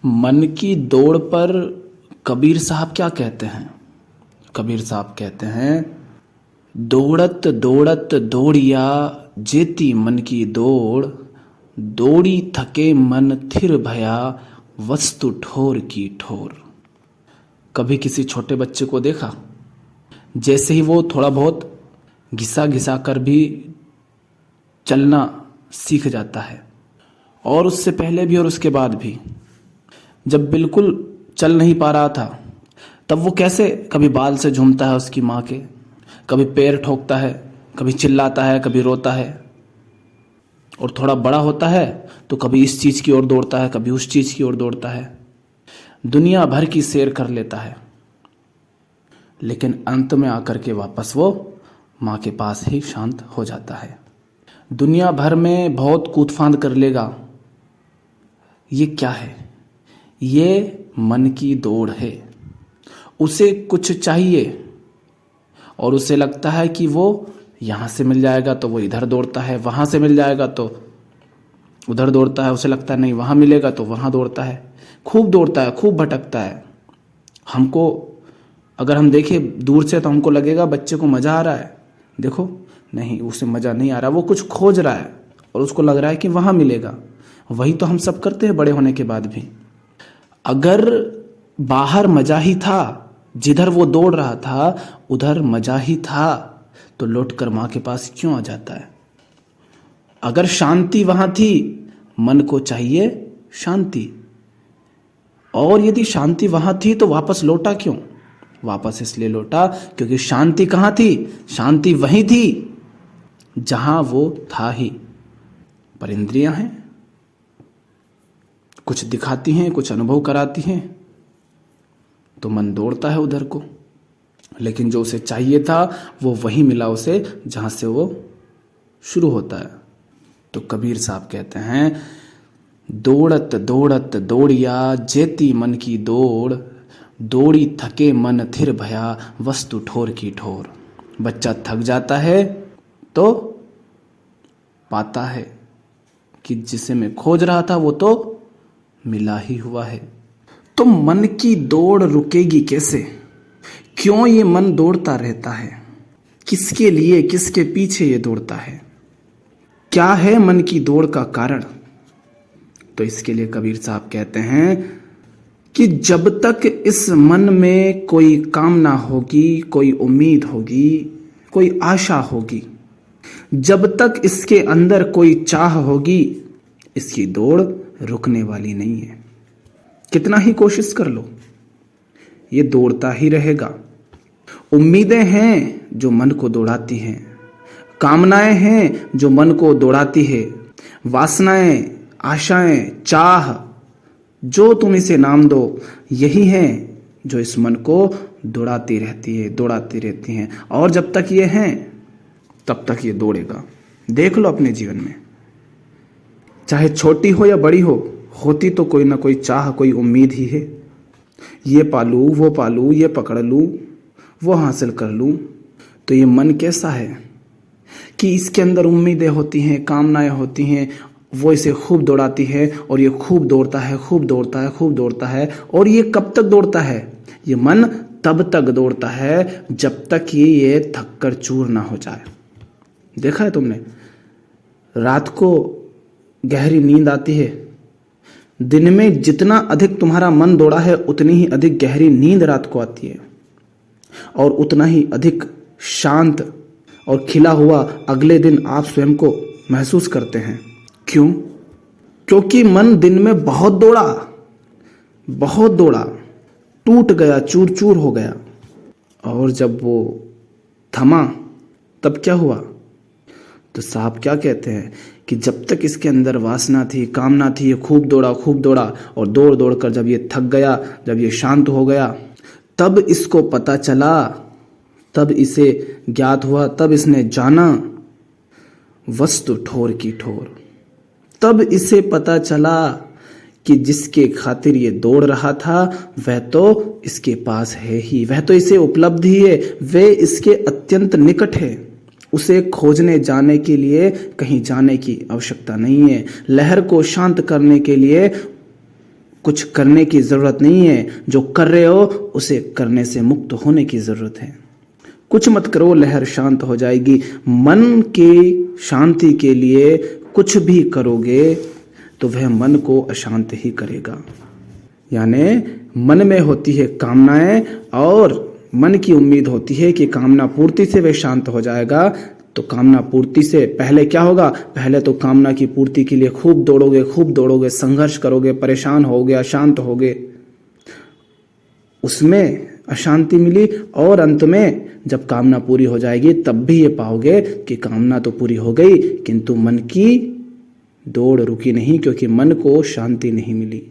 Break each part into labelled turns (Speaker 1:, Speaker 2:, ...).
Speaker 1: मन की दौड़ पर कबीर साहब क्या कहते हैं? कबीर साहब कहते हैं, दौड़त दौड़त दौड़िया जेती मन की दौड़, दौड़ी थके मन थिर भया वस्तु ठोर की ठोर। कभी किसी छोटे बच्चे को देखा? जैसे ही वो थोड़ा बहुत घिसा घिसा कर भी चलना सीख जाता है, और उससे पहले भी और उसके बाद भी, जब बिल्कुल चल नहीं पा रहा था तब वो कैसे कभी बाल से झूमता है उसकी माँ के, कभी पैर ठोकता है, कभी चिल्लाता है, कभी रोता है। और थोड़ा बड़ा होता है तो कभी इस चीज़ की ओर दौड़ता है, कभी उस चीज़ की ओर दौड़ता है, दुनिया भर की सैर कर लेता है, लेकिन अंत में आकर के वापस वो माँ के पास ही शांत हो जाता है। दुनिया भर में बहुत कूद फांद कर लेगा, ये क्या है? ये मन की दौड़ है। उसे कुछ चाहिए और उसे लगता है कि वो यहाँ से मिल जाएगा तो वो इधर दौड़ता है, वहाँ से मिल जाएगा तो उधर दौड़ता है, उसे लगता है नहीं वहाँ मिलेगा तो वहाँ दौड़ता है, खूब दौड़ता है, खूब भटकता है। हमको अगर हम देखें दूर से तो हमको लगेगा बच्चे को मज़ा आ रहा है, देखो नहीं, उसे मज़ा नहीं आ रहा, वो कुछ खोज रहा है और उसको लग रहा है कि वहाँ मिलेगा। वही तो हम सब करते हैं बड़े होने के बाद भी। अगर बाहर मज़ा ही था, जिधर वो दौड़ रहा था उधर मज़ा ही था, तो लौटकर माँ के पास क्यों आ जाता है? अगर शांति वहाँ थी, मन को चाहिए शांति, और यदि शांति वहाँ थी तो वापस लौटा क्यों? वापस इसलिए लौटा क्योंकि शांति कहाँ थी? शांति वहीं थी जहाँ वो था ही। पर इंद्रियां हैं, कुछ दिखाती हैं, कुछ अनुभव कराती हैं, तो मन दौड़ता है उधर को। लेकिन जो उसे चाहिए था वो वही मिला उसे जहाँ से वो शुरू होता है। तो कबीर साहब कहते हैं, दौड़त दौड़त दौड़िया जेती मन की दौड़, दौड़ी थके मन थिर भया वस्तु ठोर की ठोर। बच्चा थक जाता है तो पाता है कि जिसे मैं खोज रहा था वो तो मिला ही हुआ है। तो मन की दौड़ रुकेगी कैसे? क्यों ये मन दौड़ता रहता है? किसके लिए, किसके पीछे ये दौड़ता है? क्या है मन की दौड़ का कारण? तो इसके लिए कबीर साहब कहते हैं कि जब तक इस मन में कोई कामना होगी, कोई उम्मीद होगी, कोई आशा होगी, जब तक इसके अंदर कोई चाह होगी, इसकी दौड़ रुकने वाली नहीं है। कितना ही कोशिश कर लो, ये दौड़ता ही रहेगा। उम्मीदें हैं जो मन को दौड़ाती हैं, कामनाएं हैं जो मन को दौड़ाती है, वासनाएं, आशाएं, चाह, जो तुम इसे नाम दो, यही हैं जो इस मन को दौड़ाती रहती है, दौड़ाती रहती हैं। और जब तक ये हैं तब तक ये दौड़ेगा। देख लो अपने जीवन में, चाहे छोटी हो या बड़ी हो, होती तो कोई ना कोई चाह, कोई उम्मीद ही है। ये पालूं, वो पालूं, ये पकड़ लूं, वो हासिल कर लूं। तो ये मन कैसा है कि इसके अंदर उम्मीदें होती हैं, कामनाएं होती हैं, वो इसे खूब दौड़ाती है, और ये खूब दौड़ता है, खूब दौड़ता है, खूब दौड़ता है। और ये कब तक दौड़ता है? ये मन तब तक दौड़ता है जब तक ये थक कर चूर ना हो जाए। देखा है तुमने, रात को गहरी नींद आती है, दिन में जितना अधिक तुम्हारा मन दौड़ा है उतनी ही अधिक गहरी नींद रात को आती है, और उतना ही अधिक शांत और खिला हुआ अगले दिन आप स्वयं को महसूस करते हैं। क्यों? क्योंकि मन दिन में बहुत दौड़ा, बहुत दौड़ा, टूट गया, चूर चूर हो गया, और जब वो थमा तब क्या हुआ? तो साहब क्या कहते हैं कि जब तक इसके अंदर वासना थी, कामना थी, ये खूब दौड़ा, खूब दौड़ा, और दौड़ दौड़ कर जब ये थक गया, जब ये शांत हो गया, तब इसको पता चला, तब इसे ज्ञात हुआ, तब इसने जाना वस्तु ठोर की ठोर। तब इसे पता चला कि जिसके खातिर ये दौड़ रहा था वह तो इसके पास है ही, वह तो इसे उपलब्ध ही है, वे इसके अत्यंत निकट है। उसे खोजने जाने के लिए कहीं जाने की आवश्यकता नहीं है। लहर को शांत करने के लिए कुछ करने की जरूरत नहीं है, जो कर रहे हो उसे करने से मुक्त होने की जरूरत है। कुछ मत करो, लहर शांत हो जाएगी। मन की शांति के लिए कुछ भी करोगे तो वह मन को अशांत ही करेगा। यानी मन में होती है कामनाएं और मन की उम्मीद होती है कि कामना पूर्ति से वह शांत हो जाएगा। तो कामना पूर्ति से पहले क्या होगा? पहले तो कामना की पूर्ति के लिए खूब दौड़ोगे, संघर्ष करोगे, परेशान होगे, अशांत होगे, उसमें अशांति मिली, और अंत में जब कामना पूरी हो जाएगी तब भी ये पाओगे कि कामना तो पूरी हो गई किंतु मन की दौड़ रुकी नहीं, क्योंकि मन को शांति नहीं मिली।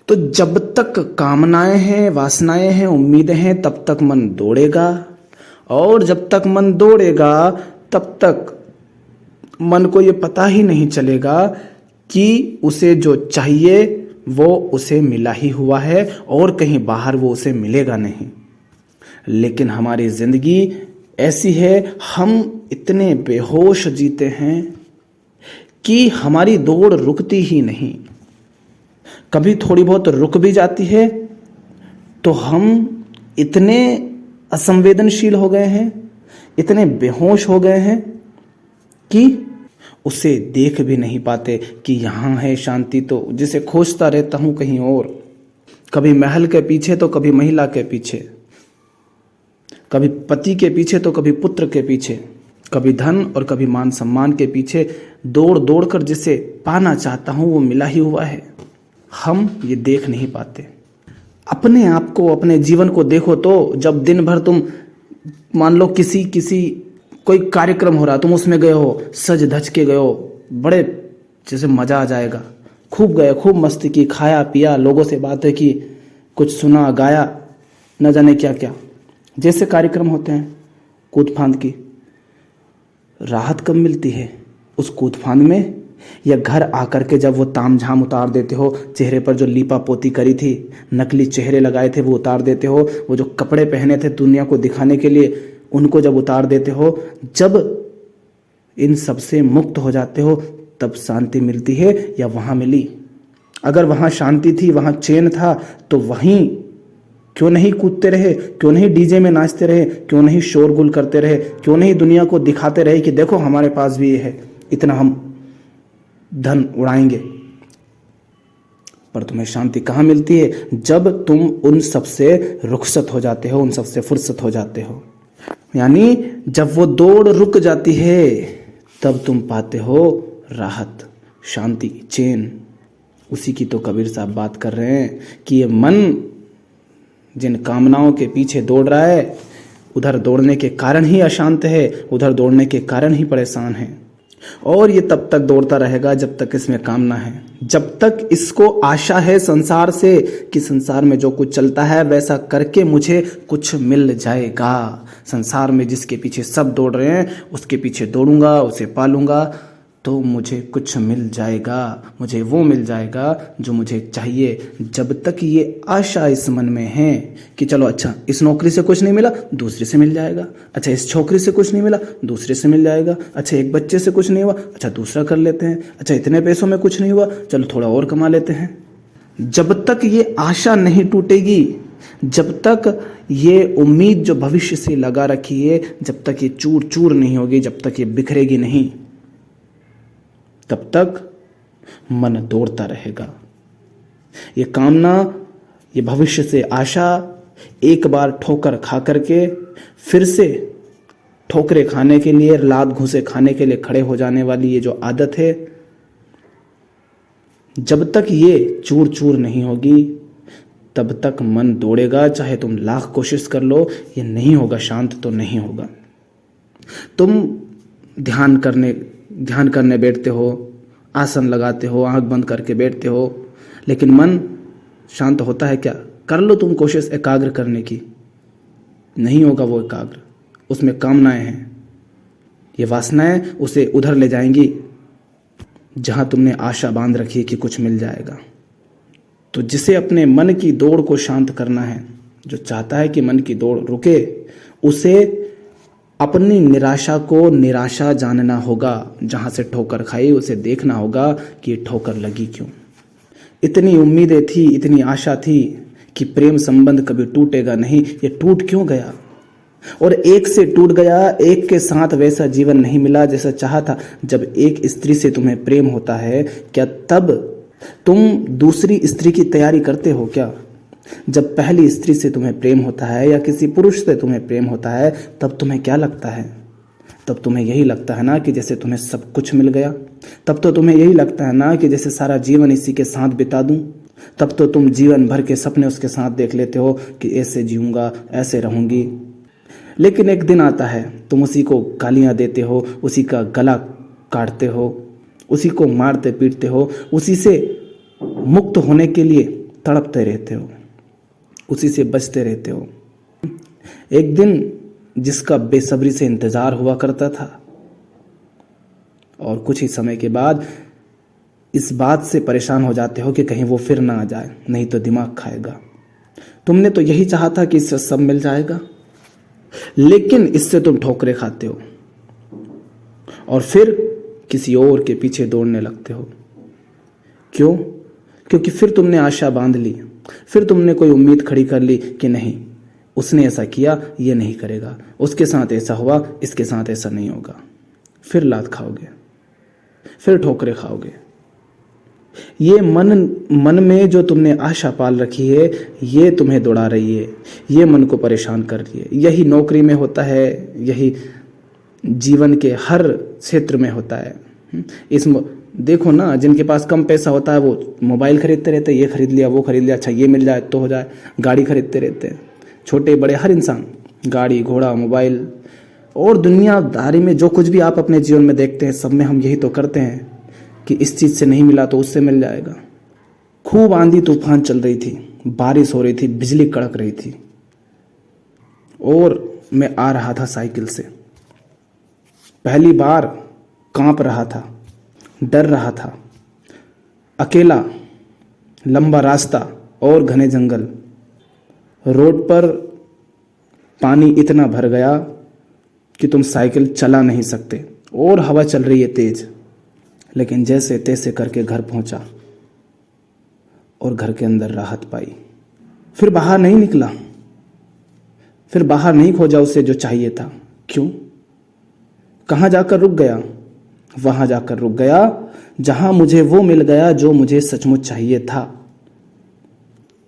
Speaker 1: तो जब तक कामनाएं हैं, वासनाएं हैं, उम्मीदें हैं, तब तक मन दौड़ेगा, और जब तक मन दौड़ेगा तब तक मन को ये पता ही नहीं चलेगा कि उसे जो चाहिए वो उसे मिला ही हुआ है और कहीं बाहर वो उसे मिलेगा नहीं। लेकिन हमारी जिंदगी ऐसी है, हम इतने बेहोश जीते हैं कि हमारी दौड़ रुकती ही नहीं। कभी थोड़ी बहुत रुक भी जाती है तो हम इतने असंवेदनशील हो गए हैं, इतने बेहोश हो गए हैं कि उसे देख भी नहीं पाते कि यहाँ है शांति, तो जिसे खोजता रहता हूं कहीं और। कभी महल के पीछे तो कभी महिला के पीछे, कभी पति के पीछे तो कभी पुत्र के पीछे, कभी धन और कभी मान सम्मान के पीछे दौड़ दौड़ कर जिसे पाना चाहता हूं वो मिला ही हुआ है। हम ये देख नहीं पाते। अपने आप को, अपने जीवन को देखो तो जब दिन भर तुम मान लो किसी कोई कार्यक्रम हो रहा, तुम उसमें गए हो, सज धज के गए हो, बड़े जैसे मजा आ जाएगा, खूब गए, खूब मस्ती की, खाया पिया, लोगों से बातें की, कुछ सुना, गाया, न जाने क्या क्या जैसे कार्यक्रम होते हैं, कूद फांद की। राहत कब मिलती है उस कूद फांद में? या घर आकर के जब वो ताम झाम उतार देते हो, चेहरे पर जो लीपा पोती करी थी, नकली चेहरे लगाए थे वो उतार देते हो, वो जो कपड़े पहने थे दुनिया को दिखाने के लिए उनको जब उतार देते हो, जब इन सब से मुक्त हो जाते हो तब शांति मिलती है? या वहां मिली? अगर वहां शांति थी, वहां चैन था, तो वहीं क्यों नहीं कूदते रहे? क्यों नहीं डीजे में नाचते रहे? क्यों नहीं शोरगुल करते रहे? क्यों नहीं दुनिया को दिखाते रहे कि देखो हमारे पास भी ये है, इतना हम धन उड़ाएंगे? पर तुम्हें शांति कहाँ मिलती है? जब तुम उन सब से रुखसत हो जाते हो, उन सब से फुर्सत हो जाते हो। यानी जब वो दौड़ रुक जाती है तब तुम पाते हो राहत, शांति, चैन। उसी की तो कबीर साहब बात कर रहे हैं कि ये मन जिन कामनाओं के पीछे दौड़ रहा है, उधर दौड़ने के कारण ही अशांत है, उधर दौड़ने के कारण ही परेशान है। और ये तब तक दौड़ता रहेगा जब तक इसमें कामना है, जब तक इसको आशा है संसार से कि संसार में जो कुछ चलता है वैसा करके मुझे कुछ मिल जाएगा। संसार में जिसके पीछे सब दौड़ रहे हैं उसके पीछे दौड़ूंगा, उसे पालूंगा तो मुझे कुछ मिल जाएगा, मुझे वो मिल जाएगा जो मुझे चाहिए। जब तक ये आशा इस मन में है कि चलो अच्छा इस नौकरी से कुछ नहीं मिला, दूसरे से मिल जाएगा, अच्छा इस छोकरी से कुछ नहीं मिला, दूसरे से मिल जाएगा, अच्छा एक बच्चे से कुछ नहीं हुआ, अच्छा दूसरा कर लेते हैं, अच्छा इतने पैसों में कुछ नहीं हुआ, चलो थोड़ा और कमा लेते हैं। जब तक ये आशा नहीं टूटेगी, जब तक ये उम्मीद जो भविष्य से लगा रखी है, जब तक ये चूर चूर नहीं होगी, जब तक ये बिखरेगी नहीं, तब तक मन दौड़ता रहेगा। ये कामना, ये भविष्य से आशा एक बार ठोकर खा करके फिर से ठोकरे खाने के लिए, लात घूंसे खाने के लिए खड़े हो जाने वाली ये जो आदत है, जब तक ये चूर चूर नहीं होगी तब तक मन दौड़ेगा। चाहे तुम लाख कोशिश कर लो, ये नहीं होगा, शांत तो नहीं होगा। तुम ध्यान करने बैठते हो, आसन लगाते हो, आंख बंद करके बैठते हो, लेकिन मन शांत होता है क्या? कर लो तुम कोशिश एकाग्र करने की, नहीं होगा वो एकाग्र। उसमें कामनाएं हैं, ये वासनाएं उसे उधर ले जाएंगी जहां तुमने आशा बांध रखी है कि कुछ मिल जाएगा। तो जिसे अपने मन की दौड़ को शांत करना है, जो चाहता है कि मन की दौड़ रुके, उसे अपनी निराशा को निराशा जानना होगा। जहां से ठोकर खाई उसे देखना होगा कि ये ठोकर लगी क्यों। इतनी उम्मीदें थी, इतनी आशा थी कि प्रेम संबंध कभी टूटेगा नहीं, ये टूट क्यों गया? और एक से टूट गया, एक के साथ वैसा जीवन नहीं मिला जैसा चाहा था। जब एक स्त्री से तुम्हें प्रेम होता है, क्या तब तुम दूसरी स्त्री की तैयारी करते हो क्या? जब पहली स्त्री से तुम्हें प्रेम होता है या किसी पुरुष से तुम्हें प्रेम होता है, तब तुम्हें क्या लगता है? तब तुम्हें यही लगता है ना कि जैसे तुम्हें सब कुछ मिल गया। तब तो तुम्हें यही लगता है ना कि जैसे सारा जीवन इसी के साथ बिता दूं। तब तो तुम जीवन भर के सपने उसके साथ देख लेते हो कि ऐसे जीऊंगा, ऐसे रहूंगी। लेकिन एक दिन आता है, तुम उसी को गालियां देते हो, उसी का गला काटते हो, उसी को मारते पीटते हो, उसी से मुक्त होने के लिए तड़पते रहते हो, उसी से बचते रहते हो। एक दिन जिसका बेसब्री से इंतजार हुआ करता था, और कुछ ही समय के बाद इस बात से परेशान हो जाते हो कि कहीं वो फिर ना आ जाए, नहीं तो दिमाग खाएगा। तुमने तो यही चाहा था कि इससे सब मिल जाएगा, लेकिन इससे तुम ठोकरें खाते हो और फिर किसी और के पीछे दौड़ने लगते हो। क्यों? क्योंकि फिर तुमने आशा बांध ली, फिर तुमने कोई उम्मीद खड़ी कर ली कि नहीं, उसने ऐसा किया, ये नहीं करेगा, उसके साथ ऐसा हुआ, इसके साथ ऐसा नहीं होगा। फिर लात खाओगे, फिर ठोकरें खाओगे। ये मन में जो तुमने आशा पाल रखी है, ये तुम्हें दौड़ा रही है, ये मन को परेशान कर रही है। यही नौकरी में होता है, यही जीवन के हर क्षेत्र में होता है। देखो ना, जिनके पास कम पैसा होता है वो मोबाइल खरीदते रहते हैं, ये खरीद लिया, वो खरीद लिया, अच्छा ये मिल जाए तो हो जाए, गाड़ी खरीदते रहते हैं। छोटे बड़े हर इंसान गाड़ी, घोड़ा, मोबाइल और दुनियादारी में जो कुछ भी आप अपने जीवन में देखते हैं, सब में हम यही तो करते हैं कि इस चीज़ से नहीं मिला तो उससे मिल जाएगा। खूब आंधी तूफान चल रही थी, बारिश हो रही थी, बिजली कड़क रही थी, और मैं आ रहा था साइकिल से। पहली बार कांप रहा था, डर रहा था। अकेला, लंबा रास्ता और घने जंगल। रोड पर पानी इतना भर गया कि तुम साइकिल चला नहीं सकते, और हवा चल रही है तेज। लेकिन जैसे तैसे करके घर पहुंचा और घर के अंदर राहत पाई। फिर बाहर नहीं निकला, फिर बाहर नहीं खोजा उसे जो चाहिए था। क्यों? कहाँ जाकर रुक गया? वहां जाकर रुक गया जहां मुझे वो मिल गया जो मुझे सचमुच चाहिए था।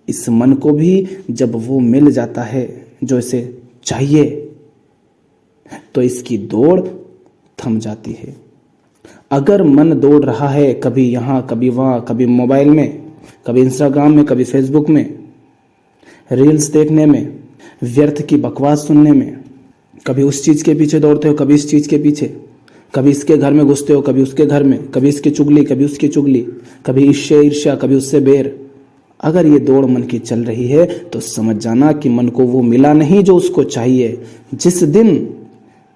Speaker 1: इस मन को भी जब वो मिल जाता है जो इसे चाहिए, तो इसकी दौड़ थम जाती है। अगर मन दौड़ रहा है कभी यहाँ, कभी वहाँ, कभी मोबाइल में, कभी इंस्टाग्राम में, कभी फेसबुक में, रील्स देखने में, व्यर्थ की बकवास सुनने में, कभी उस चीज़ के पीछे दौड़ते हो, कभी इस चीज़ के पीछे, कभी इसके घर में घुसते हो, कभी उसके घर में, कभी इसकी चुगली, कभी उसकी चुगली, कभी इससे ईर्ष्या, कभी उससे बैर। अगर ये दौड़ मन की चल रही है तो समझ जाना कि मन को वो मिला नहीं जो उसको चाहिए। जिस दिन,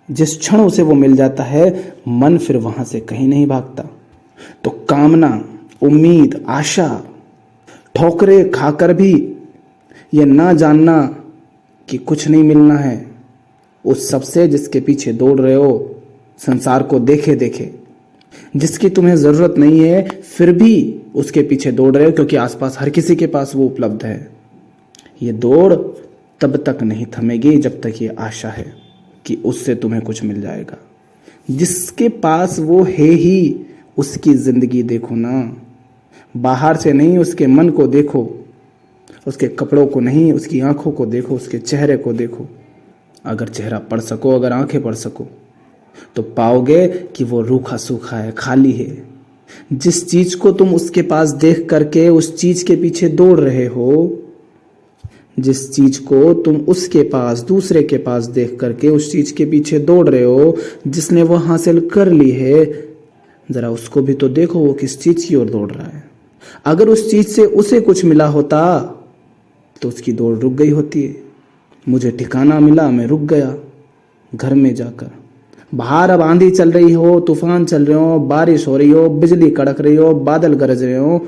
Speaker 1: जिस क्षण उसे वो मिल जाता है, मन फिर वहां से कहीं नहीं भागता। तो कामना, उम्मीद, आशा, ठोकरें खाकर भी ये ना जानना कि कुछ नहीं मिलना है, उस सबसे जिसके पीछे दौड़ रहे हो, संसार को देखे देखे, जिसकी तुम्हें जरूरत नहीं है फिर भी उसके पीछे दौड़ रहे हो क्योंकि आसपास हर किसी के पास वो उपलब्ध है। ये दौड़ तब तक नहीं थमेगी जब तक ये आशा है कि उससे तुम्हें कुछ मिल जाएगा। जिसके पास वो है ही उसकी जिंदगी देखो ना, बाहर से नहीं, उसके मन को देखो, उसके कपड़ों को नहीं, उसकी आंखों को देखो, उसके चेहरे को देखो। अगर चेहरा पढ़ सको, अगर आंखें पढ़ सको, तो पाओगे कि वो रूखा सूखा है, खाली है। जिस चीज को तुम उसके पास देख करके उस चीज के पीछे दौड़ रहे हो, जिस चीज को तुम उसके पास, दूसरे के पास देख करके उस चीज के पीछे दौड़ रहे हो, जिसने वो हासिल कर ली है, जरा उसको भी तो देखो वो किस चीज की ओर दौड़ रहा है। अगर उस चीज से उसे कुछ मिला होता तो उसकी दौड़ रुक गई होती है। मुझे ठिकाना मिला, मैं रुक गया घर में जाकर। बाहर अब आंधी चल रही हो, तूफान चल रहे हो, बारिश हो रही हो, बिजली कड़क रही हो, बादल गरज रहे हो,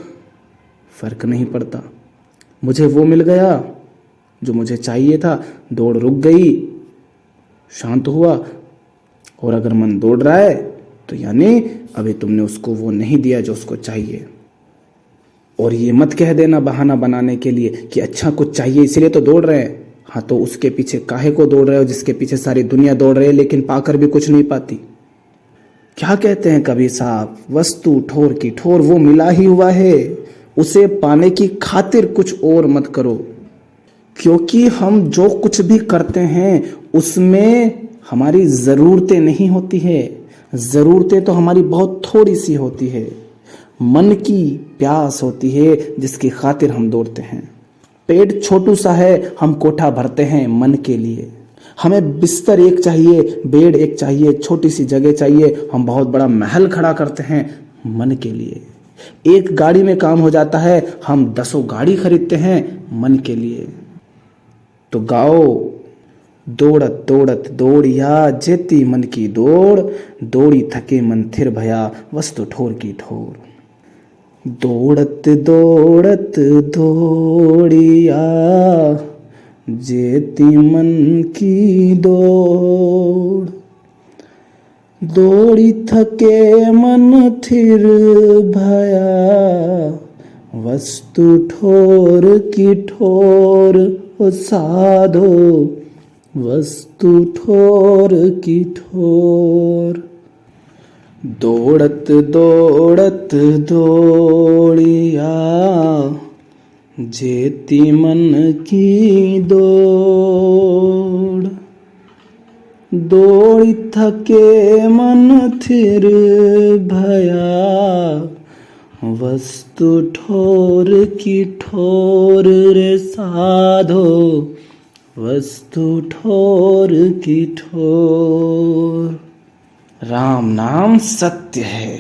Speaker 1: फर्क नहीं पड़ता। मुझे वो मिल गया जो मुझे चाहिए था, दौड़ रुक गई, शांत हुआ। और अगर मन दौड़ रहा है तो यानी अभी तुमने उसको वो नहीं दिया जो उसको चाहिए। और ये मत कह देना बहाना बनाने के लिए कि अच्छा कुछ चाहिए इसलिए तो दौड़ रहे हैं। हाँ, तो उसके पीछे काहे को दौड़ रहे हो जिसके पीछे सारी दुनिया दौड़ रही है लेकिन पाकर भी कुछ नहीं पाती। क्या कहते हैं कबीर साहब, वस्तु ठोर की ठोर, वो मिला ही हुआ है, उसे पाने की खातिर कुछ और मत करो। क्योंकि हम जो कुछ भी करते हैं उसमें हमारी ज़रूरतें नहीं होती है, ज़रूरतें तो हमारी बहुत थोड़ी सी होती है। मन की प्यास होती है जिसकी खातिर हम दौड़ते हैं। पेट छोटू सा है, हम कोठा भरते हैं मन के लिए। हमें बिस्तर एक चाहिए, बेड एक चाहिए, छोटी सी जगह चाहिए, हम बहुत बड़ा महल खड़ा करते हैं मन के लिए। एक गाड़ी में काम हो जाता है, हम 10 गाड़ी खरीदते हैं मन के लिए। तो गाओ, दौड़त दौड़त दौड़िया जेती मन की दौड़, दौड़ी थके मन थिर भया वस्तु ठोर की ठोर। दौड़त दौड़त दौड़िया जेती मन की दौड़, दौड़ी थके मन थिर भया वस्तु ठोर की ठोर। ओ साधो वस्तु ठोर की ठोर। दौड़त दौड़त दौड़िया जेती मन की दौड़, दौड़ी थके मन थिर भया वस्तु ठोर की ठोर। रे साधो वस्तु ठोर की ठोर। राम नाम सत्य है।